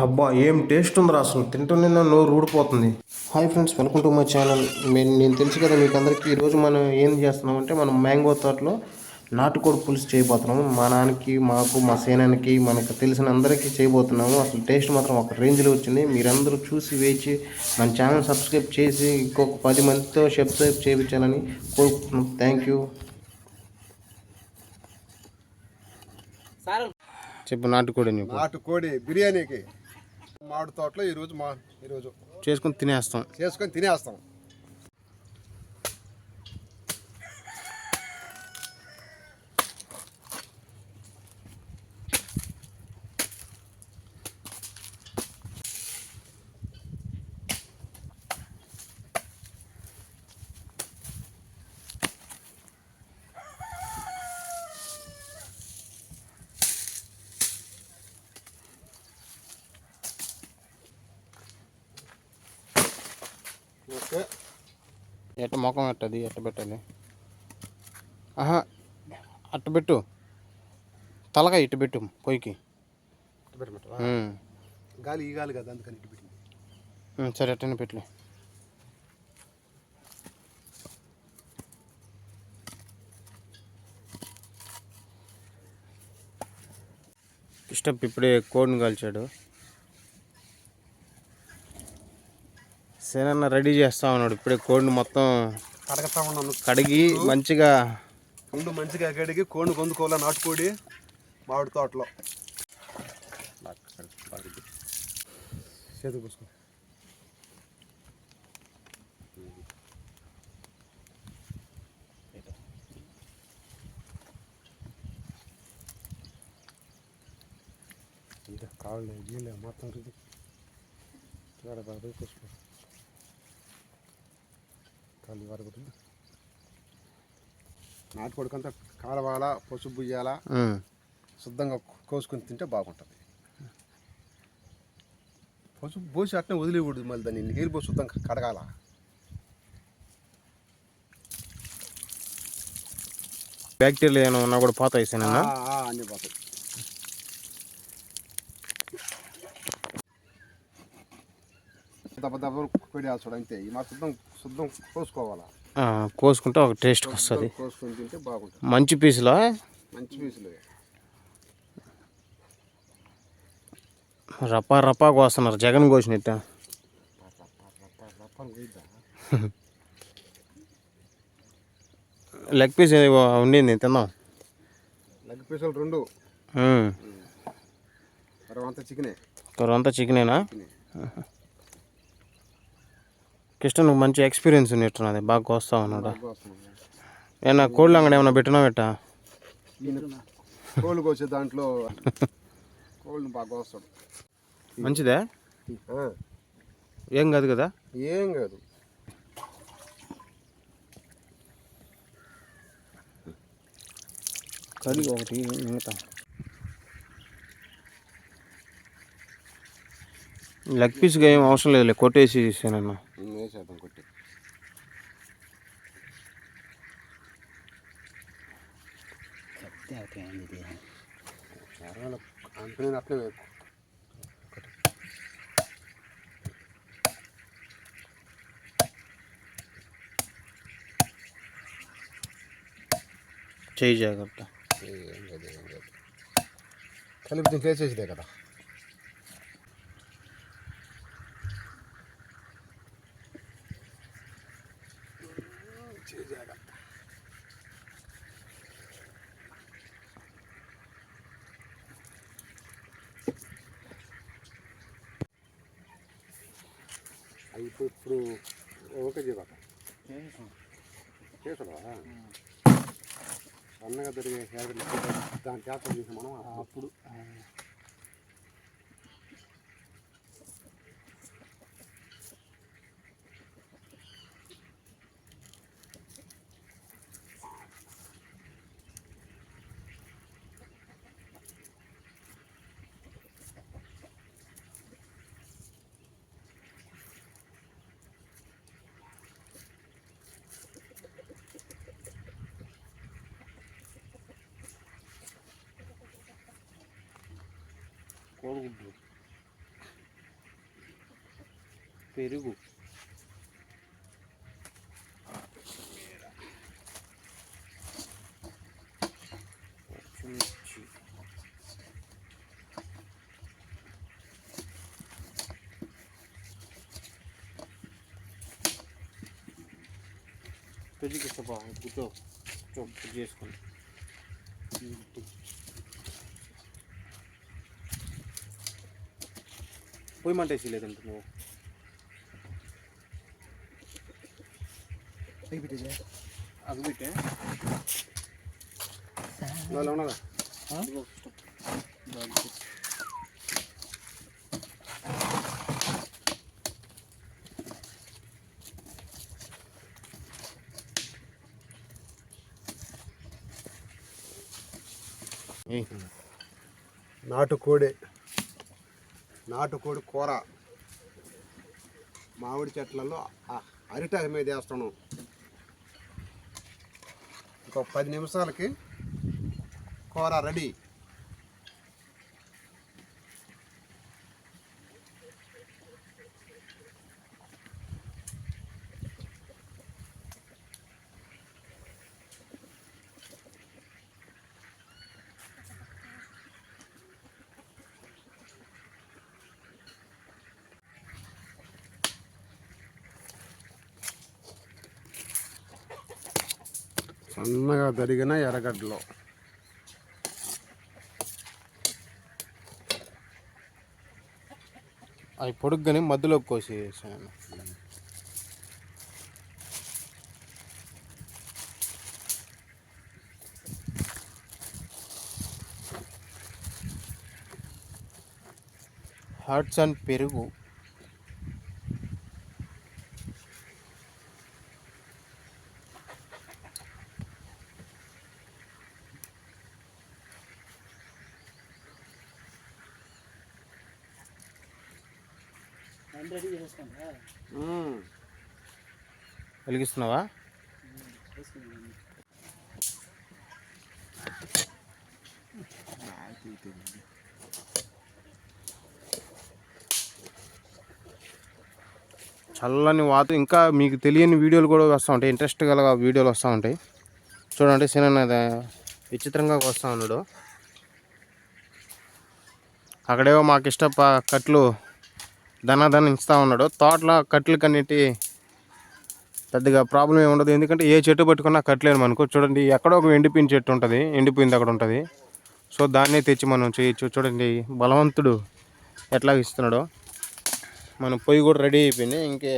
అబ్బా ఏం టేస్ట్ ఉందిరా అసలు తింటూనే నోరు ఊడిపోతుంది. Hi friends, welcome to my channel. నేను తెలుసు కదా మీకు అందరికీ. ఈరోజు మనం ఏం చేస్తున్నామంటే మనం మ్యాంగో తోటలో నాటుకోడి పులుసు చేయబోతున్నాము. మా నాన్నకి, మాకు, మా సేనానికి, మనకు తెలిసిన అందరికీ చేయబోతున్నాము. అసలు టేస్ట్ మాత్రం ఒక రేంజ్లో వచ్చింది. మీరందరూ చూసి వేచి మన ఛానల్ సబ్స్క్రైబ్ చేసి ఇంకొక 10 మందితో సబ్స్క్రైబ్ చేయించాలని కోరుకుంటున్నాం. Thank you. చెప్పు. నాటుకోడి బిర్యానీకి మామిడి తోటలో ఈరోజు చేసుకొని తినేస్తాం. ఎట్ట ముఖం ఎట్టది ఎట్ట పెట్టాలి? ఆహా, అట్ట పెట్టు. తలగా ఇటు పెట్టు పొయ్యికి. గాలి ఈ గాలి కదా, అందుకని ఇటు పెట్టింది. సరే, అట్టనే పెట్టలే. ఇష్టం ఇప్పుడే కోడిని కాల్చాడు. సేనన్న రెడీ చేస్తా ఉన్నాడు. ఇప్పుడే కోడిని మొత్తం కడగతా ఉన్నాను. కడిగి మంచిగా కడిగి కోడిని కొందుకోవాలా. నాటుకోడి మామిడి తోటలో చేతి పూసుకో. కావాలి గీలే మొత్తం రుది పూసుకో. కాలు వరకుతుంది. నాటుకోడికంతా కాలవాల, పసుపు బుయ్యాల, శుద్ధంగా కోసుకొని తింటే బాగుంటుంది. పసుపు పోసి అట్నే వదిలేకూడదు. మళ్ళీ దాన్ని నీళ్ళు పోసి శుద్ధంగా కడగాల. బ్యాక్టీరియా ఏమైనా ఉన్నా కూడా పోతాయి సార్. అన్నీ పోతాయి. దెబ్బ కొడేయాల్సి అంతే. ఈ మా శుద్ధం కోసుకోవాలా. కోసుకుంటే ఒక టేస్ట్ వస్తుంది. కోసుకొని తింటే బాగుంటుంది. మంచి పీసులు రపా రపా కోస్తున్నారు. జగన్ కోసినట్ట. లెగ్ పీస్ ఉండింది, తిందాం. లెగ్ పీసులు 2. అంతా చికెనేనా? కిష్టం, నువ్వు మంచి ఎక్స్పీరియన్స్ ఉన్నట్టున్నది. బాగా కోస్తా ఉన్నాడు. ఏమన్నా కోళ్ళు అంగడి ఏమన్నా పెట్టినా పెట్టా? కోళ్ళు కోసే దాంట్లో కోళ్ళని బాగా కోస్తాడు. మంచిదే. ఏం కాదు కదా? ఏం కాదు. కడిగి ఒకటి మిగతా లెగ్ పీస్గా ఏం అవసరం లేదు. కొట్టేసి ఇస్తానన్నా. వేసేద్దాం కొట్టి. అట్లే చేయి జాగ్రత్త. కలిపి వేసేసిదే కదా. ఇప్పుడు ఓకే చేయక చేసుడా సన్నగా దొరికే దాని చేత చూసి మనం అప్పుడు కోడిగుడ్డు పెరుగు, పచ్చిమిర్చి, పెరుగుకి ఇష్టపా కూర్చో చేసుకోండి. పోయి మంట వేసి లేదంటే నువ్వు అది పెట్టే ఉన్నదా నాటుకోడి కూర మామిడి చెట్లలో అరిటాకు మీద వేస్తున్నాం. ఇంకొక 10 నిమిషాలకి కూర రెడీ. సన్నగా తరిగిన ఎర్రగడ్డలు, అవి పొడుగ్గానే మధ్యలో కోసేసాను. హాట్స్ అండ్ పెరుగు, వెలిగిస్తున్నావా? చల్లని వాతం. ఇంకా మీకు తెలియని వీడియోలు కూడా వస్తూ ఉంటాయి, ఇంట్రెస్ట్ గల వీడియోలు వస్తూ ఉంటాయి. చూడండి సినిమా విచిత్రంగా వస్తూ ఉన్నాడు. అక్కడేవో మాకు కట్లు ధనాధనం ఇస్తూ ఉన్నాడు. తోటలో కట్లు కన్నిటి పెద్దగా ప్రాబ్లం ఏమి ఉండదు, ఎందుకంటే ఏ చెట్టు పట్టుకున్నా కట్టలేను మనకు. చూడండి ఎక్కడో ఒక ఎండిపోయిన చెట్టు ఉంటుంది, ఎండిపోయింది అక్కడ ఉంటుంది. సో దాన్నే తెచ్చి మనం చేయొచ్చు. చూడండి బలవంతుడు ఎట్లా ఇస్తున్నాడో. మన పొయ్యి కూడా రెడీ అయిపోయింది, ఇంకే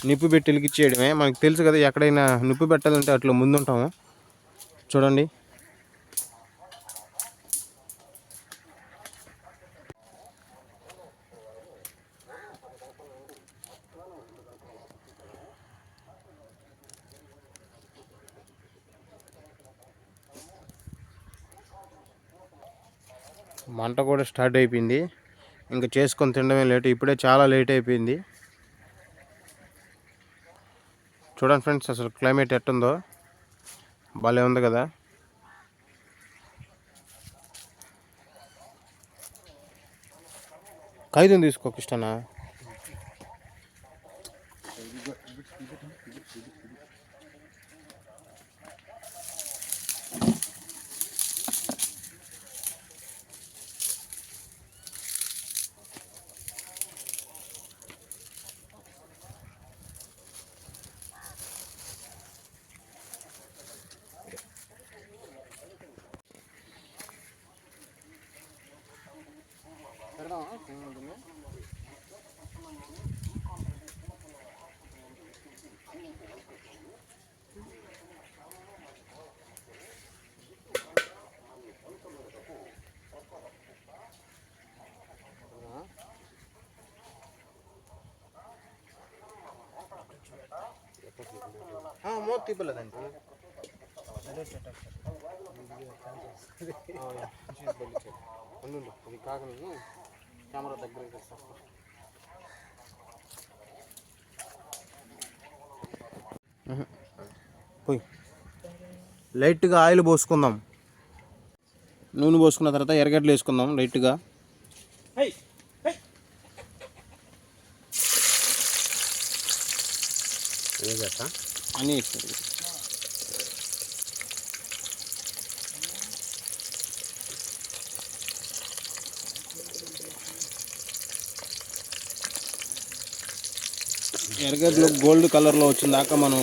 నిప్పు పెట్టి వెలిగించేయడమే. మనకు తెలుసు కదా, ఎక్కడైనా నిప్పు పెట్టాలంటే అట్లా ముందుంటాము. చూడండి మంట కూడా స్టార్ట్ అయిపోయింది. ఇంకా చేసుకొని తినడమే లేట్, ఇప్పుడే చాలా లేట్ అయిపోయింది. చూడండి ఫ్రెండ్స్, అసలు క్లైమేట్ ఎట్టుందో, భలే ఉంది కదా. ఖైదం తీసుకో కృష్ణనా. మూత తిప్పలేదండి. ఇది కాకని కెమెరా దగ్గర పోయి లైట్గా ఆయిల్ పోసుకుందాం. నూనె పోసుకున్న తర్వాత ఎర్రగడ్డలు వేసుకుందాం లైట్గా. ఏం చేస్తా అన్నీ వేస్తారు. ఎర్రగడ్డలు గోల్డ్ కలర్లో వచ్చిందాక మనం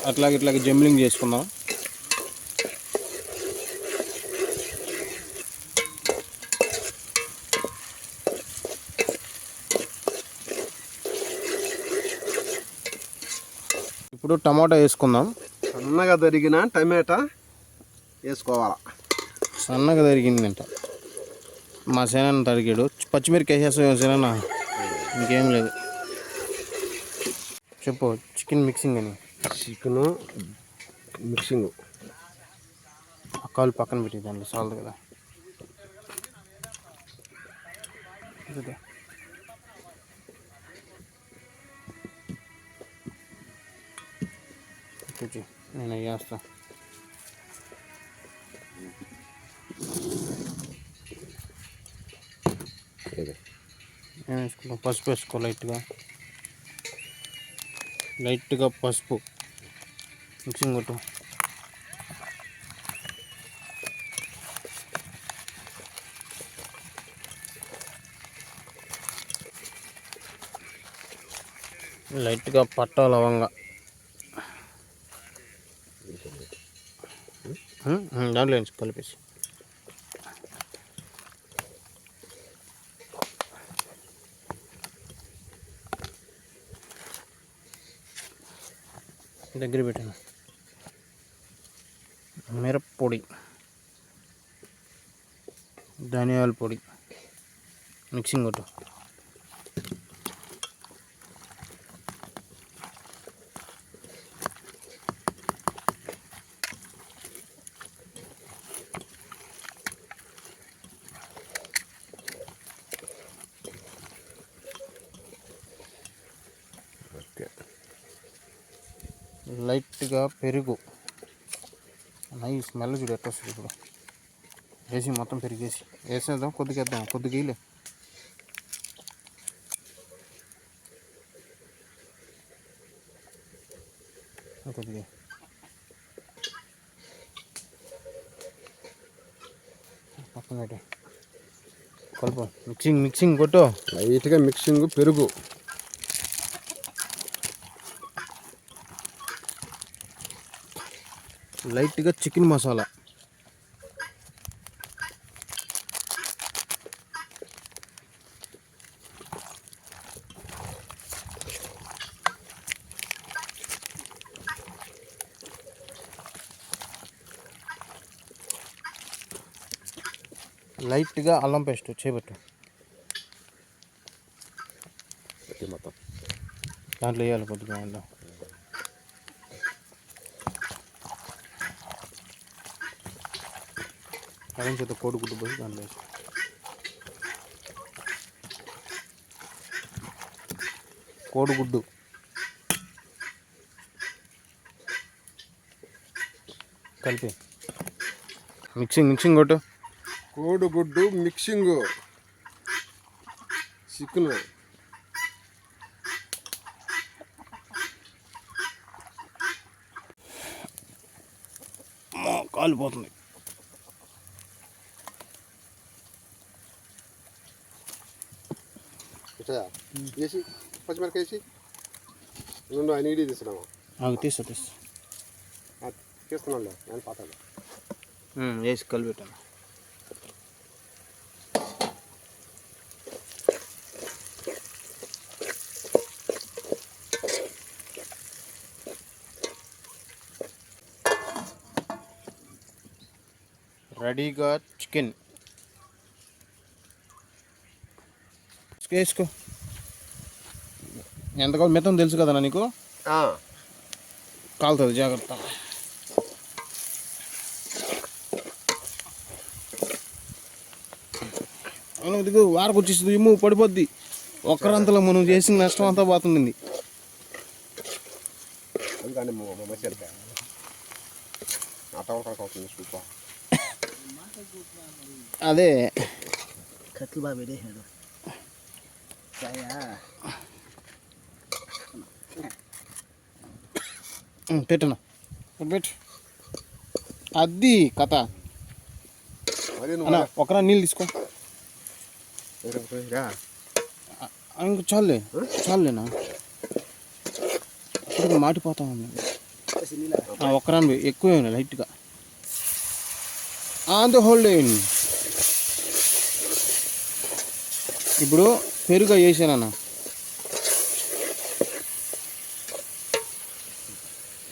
అట్లాగే జంబ్లింగ్ చేసుకుందాం. ఇప్పుడు టమాటా వేసుకుందాం. సన్నగా తరిగిన టమాటా వేసుకోవాలా. సన్నగా తరిగిందంట మా సేనన్న తరిగాడు. పచ్చిమిరకాయ వేసేస్తాం సేనన్న, ఇంకేం లేదు. చెప్పు. చికెన్ మిక్సింగ్ అని. చికెను మిక్సింగ్ కాలు పక్కన పెట్టేదండి చాలు కదా. నేను వేస్తా. నేను వేసుకుంటాం. పసుపు వేసుకో లైట్గా పసుపు. మిక్సింగ్ కొట్టు. లైట్గా పట్టా లవంగా దాంట్లో కలిపేసి దగ్గర పెట్టాను. మిరప్పొడి, ధనియాల పొడి మిక్సింగ్ కొట్టు. లైట్గా పెరుగు. నై స్మెల్ చూడు ఎట్లా వస్తుంది. ఇప్పుడు వేసి మొత్తం పెరిగేసి వేసేద్దాం. కొద్దిగా వేద్దాం, కొద్దిగా వేయలే. కొద్దిగా పక్కన పెట్టి కలుపు. మిక్సింగ్ కొట్టు. లైట్గా మిక్సింగ్ పెరుగు. లైట్గా చికెన్ మసాలా. లైట్గా అల్లం పేస్ట్ చేయబెట్టు. మొత్తం దాంట్లో వేయాలి కొద్దిగా. దాంట్లో అదేం చేత కోడిగుడ్డు పోయి దాంట్లో వేసి కోడిగుడ్డు కలిపి మిక్సింగ్ కొట్టు. కోడిగుడ్డు మిక్సింగ్ చికెన్ కాలిపోతుంది. వేసి పచ్చిమిరకాయ వేసి రెండు ఆయన ఇడి తీసుకున్నాము. తీస్తా తీస్తున్నాంలే నేను పాతాను. వేసి కలిపెట్టాను. రెడీగా చికెన్ వేసుకో. ఎంతకాలం మితం తెలుసు కదా నీకు, కాలుతుంది జాగ్రత్త. దిగు వారకు వచ్చేసి ఇమ్ము పడిపోద్ది. ఒక్కరంతలో మనం చేసిన నష్టం అంతా పోతుంది. అదే కత్తులు బాగా పెట్టేసాడు. పెట్టనా పెట్టు అది కథ మరి అన్న ఒకరా నీళ్ళు తీసుకో ఇంక చాలేనా ఇప్పుడు మాటిపోతా ఉంది ఒకరా ఎక్కువ లైట్గా అంతే హోల్డ్ చేయండి. ఇప్పుడు పెరుగు వేసానన్న,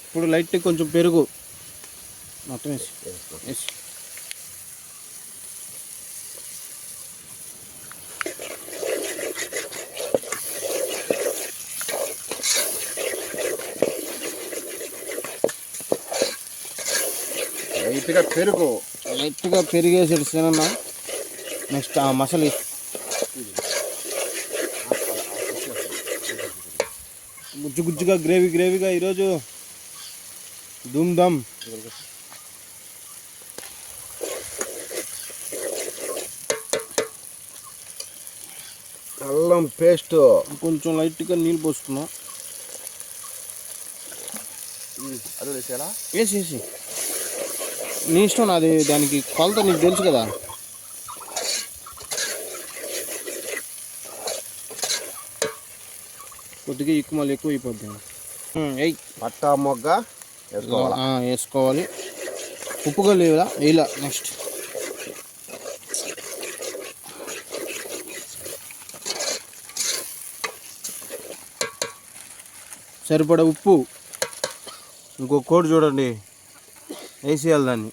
ఇప్పుడు లైట్ కొంచెం పెరుగు మొత్తం వేసి లైట్గా పెరిగేసాడు సేనన్న. నెక్స్ట్ ఆ మసాలా గుజ్జుగా గ్రేవీగా ఈరోజు ధూమ్ ధామ్. అల్లం పేస్ట్ కొంచెం లైట్గా నీళ్ళు పోసుకున్నాం. వేసి నీ ఇష్టం, అది దానికి కొలత నీకు తెలుసు కదా. కొద్దిగా మళ్ళీ ఎక్కువ అయిపోద్ది. పట్టా మొగ్గ వేసుకోవాలి. ఉప్పుగా లేవులా ఇలా. నెక్స్ట్ సరిపడా ఉప్పు, ఇంకో కోడి చూడండి వేసేయాలి దాన్ని.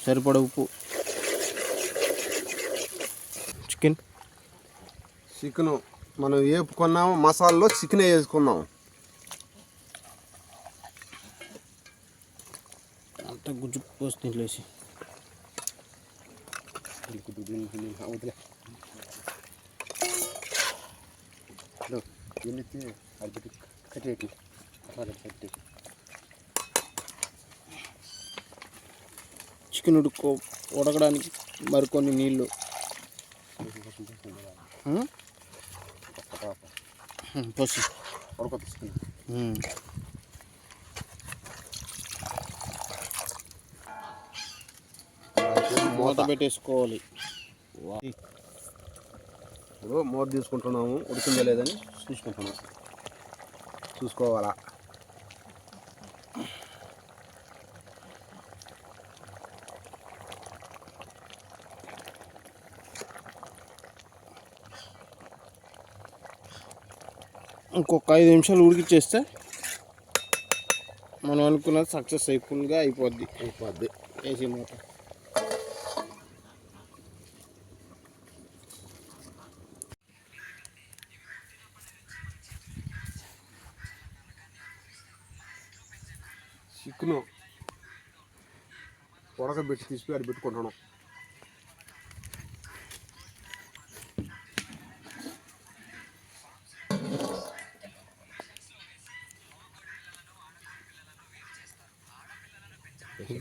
సరిపడా ఉప్పు. చికెన్ మనం వేపుకున్నాము, మసాలాలో చికెన్ వేసుకున్నాం. అంతా గుజ్జు పోసి దీంట్లో వేసి చికెన్ ఉడకడానికి మరికొన్ని నీళ్ళు పోసి మూత పెట్టేసుకోవాలి. ఇప్పుడు మూత తీసుకుంటున్నాము, ఉడికిందో లేదని చూసుకోవాలా. ఇంకొక 5 నిమిషాలు ఉడికిచ్చేస్తే మనం అనుకున్నది సక్సెస్ ఫుల్గా అయిపోద్ది. వేసి మూత చికెన్ ఉడకబెట్టి తీసి అది పెట్టుకుంటున్నాం.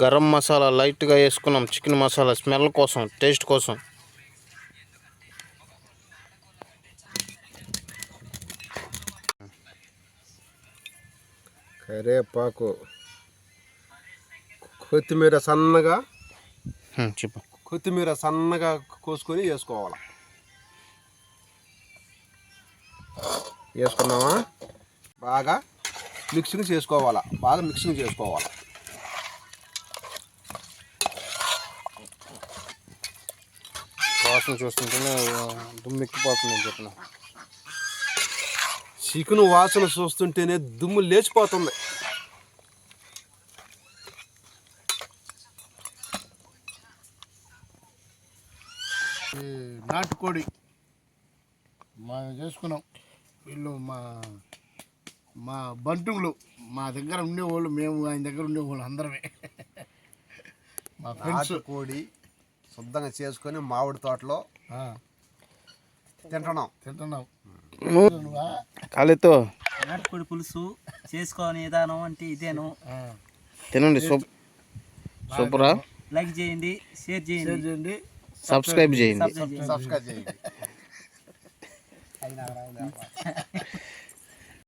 గరం మసాలా లైట్గా వేసుకున్నాం, చికెన్ మసాలా స్మెల్ కోసం, టేస్ట్ కోసం. కరివేపాకు, కొత్తిమీర సన్నగా కోసుకొని వేసుకోవాలి. వేసుకున్నామా, బాగా మిక్సింగ్ చేసుకోవాలి. వాసన చూస్తుంటేనే దుమ్మెక్కిపోతుంది చెప్పిన. చికెన్ వాసన చూస్తుంటేనే దుమ్ము లేచిపోతుంది. నాటుకోడి మనం చేసుకున్నాం. వీళ్ళు మా బంటువులు మా దగ్గర ఉండేవాళ్ళు, మేము ఆయన దగ్గర ఉండేవాళ్ళు అందరమే. మా ఫ్రెండ్స్ కోడి శుద్ధంగా చేసుకొని మామిడి తోటలో తింటున్నాం. కాలేతో నాటుకోడి పులుసు చేసుకోని విధానం అంటే ఇదేను. తినండి. సూపరా. లైక్ చేయండి, షేర్ చేయండి, సబ్స్క్రైబ్ చేయండి. సబ్స్క్రైబ్ చేయండి.